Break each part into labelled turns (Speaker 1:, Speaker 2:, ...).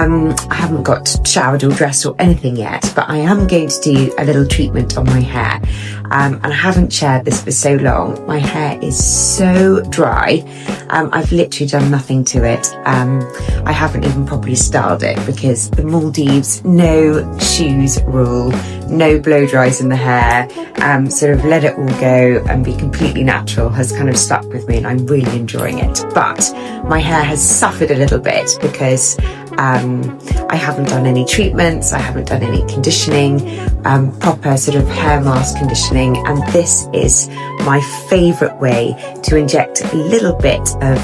Speaker 1: I haven't got showered or dressed or anything yet, but I am going to do a little treatment on my hair. And I haven't shared this for so long. My hair is so dry. I've literally done nothing to it. I haven't even properly styled it because the Maldives no shoes rule, no blow dries in the hair, sort of let it all go and be completely natural has kind of stuck with me, and I'm really enjoying it. But my hair has suffered a little bit because I haven't done any treatments, I haven't done any conditioning, proper sort of hair mask conditioning, and this is my favourite way to inject a little bit of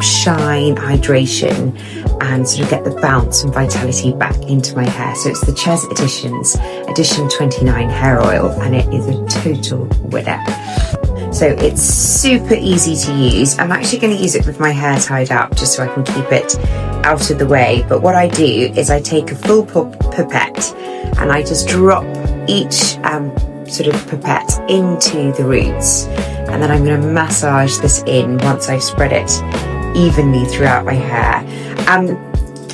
Speaker 1: shine, hydration, and sort of get the bounce and vitality back into my hair. So it's the Ches Editions Edition 29 hair oil, and it is a total winner. So it's super easy to use. I'm actually going to use it with my hair tied up just so I can keep it out of the way. But what I do is I take a full pipette and I just drop each sort of pipette into the roots, and then I'm going to massage this in once I've spread it evenly throughout my hair.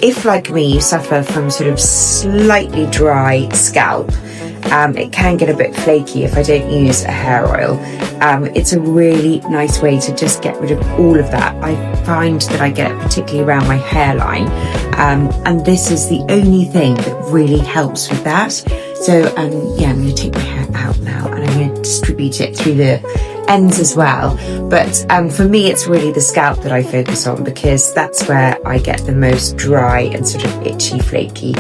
Speaker 1: If, like me, you suffer from sort of slightly dry scalp, it can get a bit flaky if I don't use a hair oil. It's a really nice way to just get rid of all of that. I find that I get it particularly around my hairline, and this is the only thing that really helps with that. So yeah, I'm going to take my hair out now and I'm going to distribute it through the ends as well. But for me, it's really the scalp that I focus on, because that's where I get the most dry and sort of itchy, flaky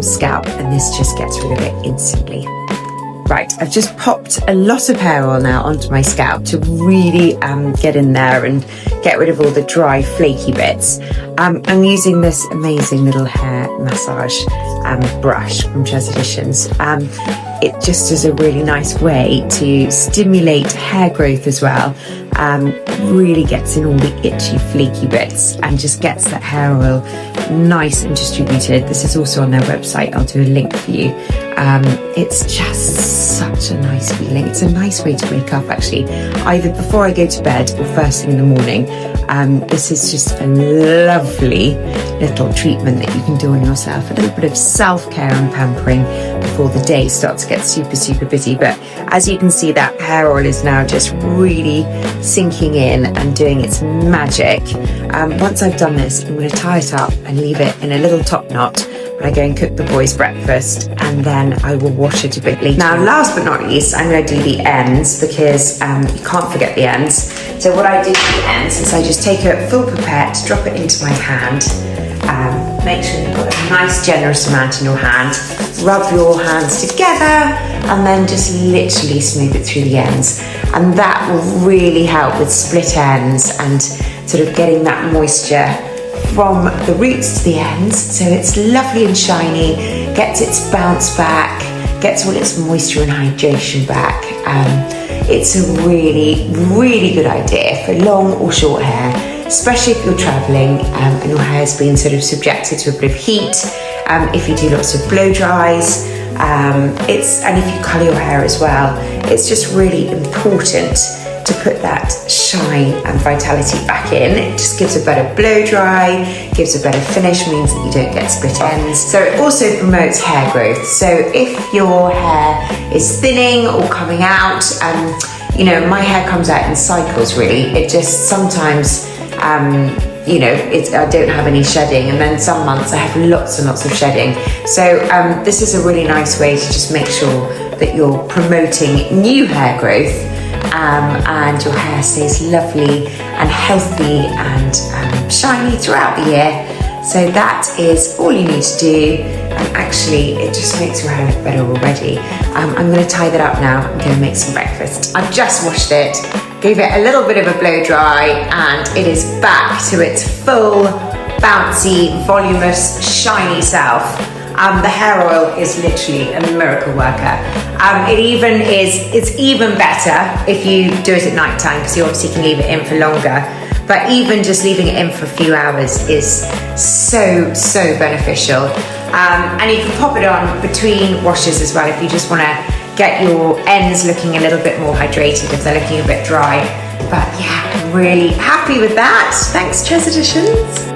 Speaker 1: scalp, and this just gets rid of it instantly. Right, I've just popped a lot of hair oil now onto my scalp to really get in there and get rid of all the dry, flaky bits. I'm using this amazing little hair massage brush from Ches Editions. It just is a really nice way to stimulate hair growth as well. Really gets in all the itchy, flaky bits and just gets that hair oil nice and distributed. This is also on their website. I'll do a link for you. It's just such a nice feeling. It's a nice way to wake up, actually, either before I go to bed or first thing in the morning. This is just a lovely little treatment that you can do on yourself. A little bit of self-care and pampering before the day starts to get super, super busy. But as you can see, that hair oil is now just really sinking in and doing its magic. Once I've done this, I'm going to tie it up and leave it in a little top knot. I go and cook the boys' breakfast, and then I will wash it a bit later. Now, last but not least, I'm going to do the ends, because you can't forget the ends. So what I do for the ends is I just take a full pipette, drop it into my hand, make sure you've got a nice generous amount in your hand, rub your hands together, and then just literally smooth it through the ends. And that will really help with split ends and sort of getting that moisture from the roots to the ends, so it's lovely and shiny, gets its bounce back, gets all its moisture and hydration back. It's a really, really good idea for long or short hair, especially if you're travelling and your hair's been sort of subjected to a bit of heat, if you do lots of blow dries, and if you colour your hair as well. It's just really important to put that shine and vitality back in. It just gives a better blow dry, gives a better finish, means that you don't get split ends. So it also promotes hair growth. So if your hair is thinning or coming out, you know, my hair comes out in cycles really. It just sometimes, you know, I don't have any shedding, and then some months I have lots and lots of shedding. So this is a really nice way to just make sure that you're promoting new hair growth, and your hair stays lovely and healthy and shiny throughout the year. So that is all you need to do, and actually it just makes your hair look better already. I'm going to tie that up now. I'm going to make some breakfast. I've just washed it, gave it a little bit of a blow dry, and it is back to its full, bouncy, voluminous, shiny self. The hair oil is literally a miracle worker. It's even better if you do it at night time, because you obviously can leave it in for longer. But even just leaving it in for a few hours is so, so beneficial. And you can pop it on between washes as well if you just want to get your ends looking a little bit more hydrated if they're looking a bit dry. But yeah, I'm really happy with that. Thanks, Ches Editions.